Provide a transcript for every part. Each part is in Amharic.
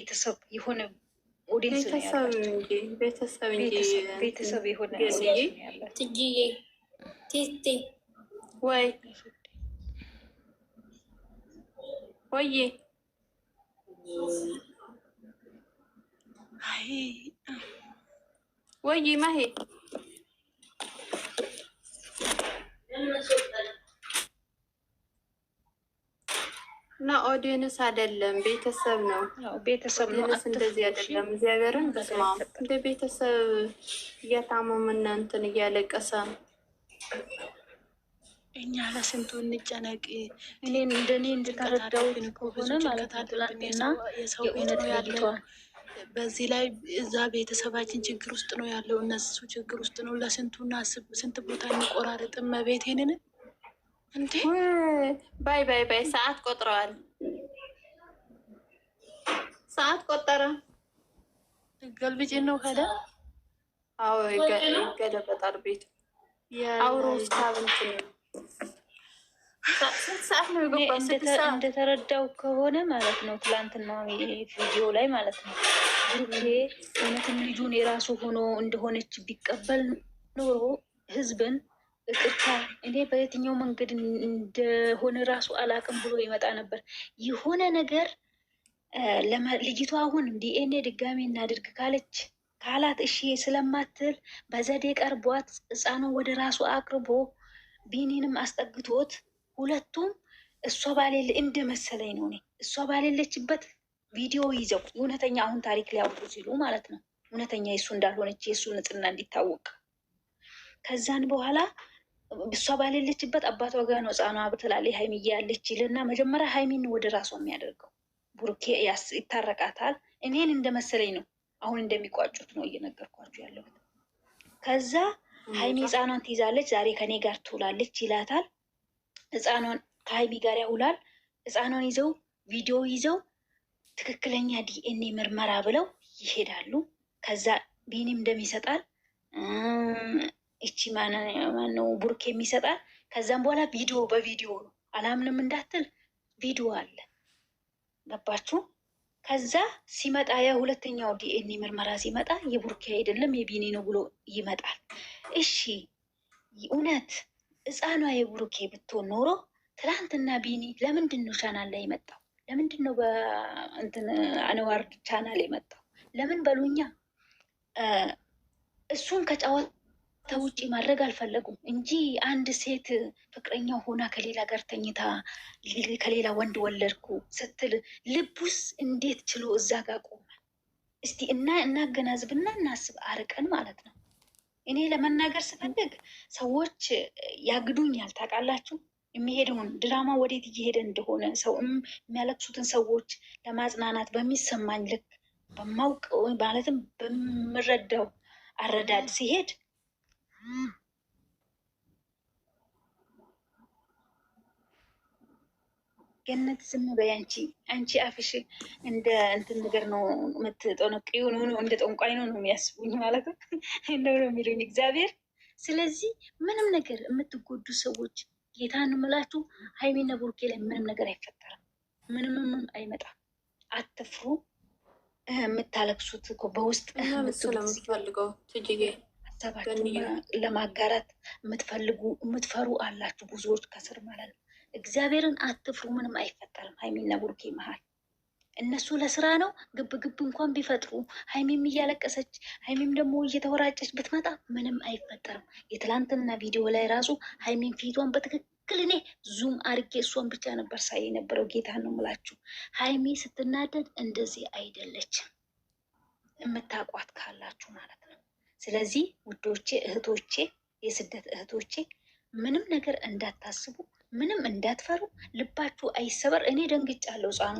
ቤተሰብ የሆነ ኦዲየንስ ነው ያላቸው። ቤተሰብ የሆነ ኦዲየንስ ነው ያላቸው። ትጅዬ ቴቴ ወይ ወይዬ ወይ ማሄ እና ኦዲየንስ አይደለም ቤተሰብ ነው። ቤተሰብ ነው። እንደዚህ አይደለም። እግዚአብሔርን በስመ አብ እንደ ቤተሰብ እያታመመና እንትን እያለቀሰ እኛ ለስንቱ እንጨነቅ። እኔ እንደኔ እንድተረዳሁት ከሆነ ማለት ነው ትላንትና የሰው ቤት ነው ያለው። በዚህ ላይ እዛ ቤተሰባችን ችግር ውስጥ ነው ያለው፣ እነሱ ችግር ውስጥ ነው። ለስንቱና ስንት ቦታ እንቆራረጥም መቤቴንን እንዴ ባይ ባይ ባይ። ሰዓት ቆጥረዋል። ሰዓት ቆጠረ። ገልብጭ ነው ከደ አዎ ይገለበጣል ቤቱ አውሮ ስታብንት ነው። ሰዓት ነው የገባ። እንደተረዳው ከሆነ ማለት ነው ትላንትና ቪዲዮ ላይ ማለት ነው ብሩኬ እውነትም ልጁን የራሱ ሆኖ እንደሆነች ቢቀበል ኖሮ ህዝብን እቅርታ እኔ በየትኛው መንገድ እንደሆነ ራሱ አላቅም ብሎ ይመጣ ነበር። የሆነ ነገር ልጅቷ አሁን ዲኤንኤ ድጋሜ እናድርግ ካላት እሺ ስለማትል በዘዴ ቀርቧት ህፃኑን ወደ ራሱ አቅርቦ ቢኒንም አስጠግቶት ሁለቱም እሷ ባሌለ እንደ መሰለኝ ነው። እሷ ባሌለችበት ቪዲዮ ይዘው እውነተኛ አሁን ታሪክ ሊያወጡ ሲሉ ማለት ነው እውነተኛ የእሱ እንዳልሆነች የእሱ ንጽህና እንዲታወቅ ከዛን በኋላ እሷ ባሌለችበት አባቷ ጋር ነው ህፃኗ ብትላለች ሀይሚዬ ያለች ይልና መጀመሪያ ሀይሚን ወደ ራሷ የሚያደርገው ቡሩኬ ይታረቃታል። እኔን እንደመሰለኝ ነው አሁን እንደሚቋጩት ነው እየነገርኳቸው ያለው። ከዛ ሀይሚ ህፃኗን ትይዛለች፣ ዛሬ ከኔ ጋር ትውላለች ይላታል። ህፃኗን ከሀይሚ ጋር ያውላል። ህፃኗን ይዘው ቪዲዮ ይዘው ትክክለኛ ዲኤንኤ ምርመራ ብለው ይሄዳሉ። ከዛ ቢኒም ደም ይሰጣል፣ እቺ ማነው ቡርኬ የሚሰጣል። ከዛም በኋላ ቪዲዮ በቪዲዮ ነው አላምንም እንዳትል ቪዲዮ አለ። ገባችሁ? ከዛ ሲመጣ የሁለተኛው ዲኤንኤ ምርመራ ሲመጣ የቡርኬ አይደለም የቢኒ ነው ብሎ ይመጣል። እሺ እውነት ህፃኗ የቡርኬ ብትሆን ኖሮ ትላንትና ቢኒ ለምንድን ነው ቻናል ላይ የመጣው? ለምንድን ነው በእንትን አንዋር ቻናል የመጣው? ለምን በሉኛ። እሱን ከጨዋታ ውጭ ማድረግ አልፈለጉም እንጂ አንድ ሴት ፍቅረኛ ሆና ከሌላ ጋር ተኝታ ከሌላ ወንድ ወለድኩ ስትል ልቡስ እንዴት ችሎ እዛ ጋር ቆመ? እስቲ እናገናዝብና እናስብ፣ አርቀን ማለት ነው። እኔ ለመናገር ስፈልግ ሰዎች ያግዱኛል። ታውቃላችሁ የሚሄደውን ድራማ ወዴት እየሄደ እንደሆነ ሰው የሚያለቅሱትን ሰዎች ለማጽናናት በሚሰማኝ ልክ በማውቀው ማለትም በምረዳው አረዳድ ሲሄድ ገነት ዝም በይ አንቺ አፍሽ እንደ እንትን ነገር ነው የምትጠነቅዩ ነው እንደ ጠንቋይ ነው የሚያስቡኝ ማለት ነው እንደው ነው የሚሉኝ እግዚአብሔር። ስለዚህ ምንም ነገር የምትጎዱ ሰዎች ጌታን ምላችሁ ሀይሚና ቡርኬ ላይ ምንም ነገር አይፈጠርም፣ ምንም አይመጣም። አትፍሩ። የምታለቅሱት እኮ በውስጥ ስለምትፈልገው ትጅዬ ሀሳባችሁን ለማጋራት የምትፈሩ አላችሁ ብዙዎች ከስር ማለት ነው። እግዚአብሔርን አትፍሩ፣ ምንም አይፈጠርም። ሀይሚና ቡርኬ መሀል እነሱ ለስራ ነው ግብ ግብ እንኳን ቢፈጥሩ ሀይሚም እያለቀሰች ሀይሚም ደግሞ እየተወራጨች ብትመጣ ምንም አይፈጠርም። የትላንትና ቪዲዮ ላይ ራሱ ሀይሚን ፊቷን በትክክል እኔ ዙም አርጌ እሷን ብቻ ነበር ሳይ የነበረው። ጌታ ነው ምላችሁ ሀይሚ ስትናደድ እንደዚህ አይደለችም፣ የምታቋት ካላችሁ ማለት ነው። ስለዚህ ውዶቼ እህቶቼ፣ የስደት እህቶቼ ምንም ነገር እንዳታስቡ፣ ምንም እንዳትፈሩ፣ ልባችሁ አይሰበር። እኔ ደንግጫለሁ ህፃኑ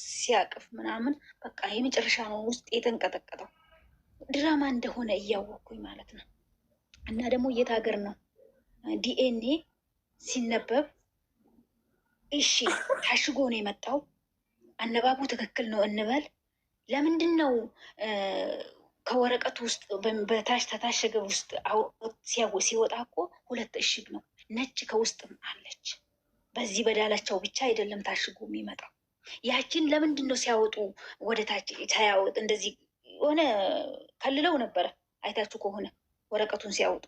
ሲያቅፍ ምናምን በቃ የመጨረሻ ነው ውስጥ የተንቀጠቀጠው ድራማ እንደሆነ እያወቅኩኝ ማለት ነው። እና ደግሞ የት ሀገር ነው ዲኤንኤ ሲነበብ እሺ ታሽጎ ነው የመጣው፣ አነባቡ ትክክል ነው እንበል። ለምንድን ነው ከወረቀቱ ውስጥ በታች ተታሸገ ውስጥ ሲወጣ እኮ 2 እሽግ ነው፣ ነጭ ከውስጥም አለች። በዚህ በዳላቸው ብቻ አይደለም ታሽጎ የሚመጣው። ያችን ለምንድን ነው ሲያወጡ ወደ ታች ሳያወጥ እንደዚህ ሆነ ከልለው ነበረ። አይታችሁ ከሆነ ወረቀቱን ሲያወጡ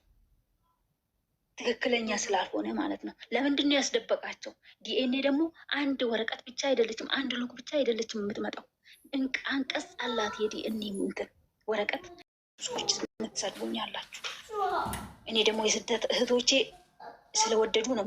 ትክክለኛ ስላልሆነ ማለት ነው። ለምንድን ነው ያስደበቃቸው? ዲኤንኤ ደግሞ አንድ ወረቀት ብቻ አይደለችም፣ አንድ ሎክ ብቻ አይደለችም የምትመጣው፣ አንቀጽ አላት የዲኤንኤ እንትን ወረቀት። ሰዎች የምትሰድቡኝ አላችሁ። እኔ ደግሞ የስደት እህቶቼ ስለወደዱ ነው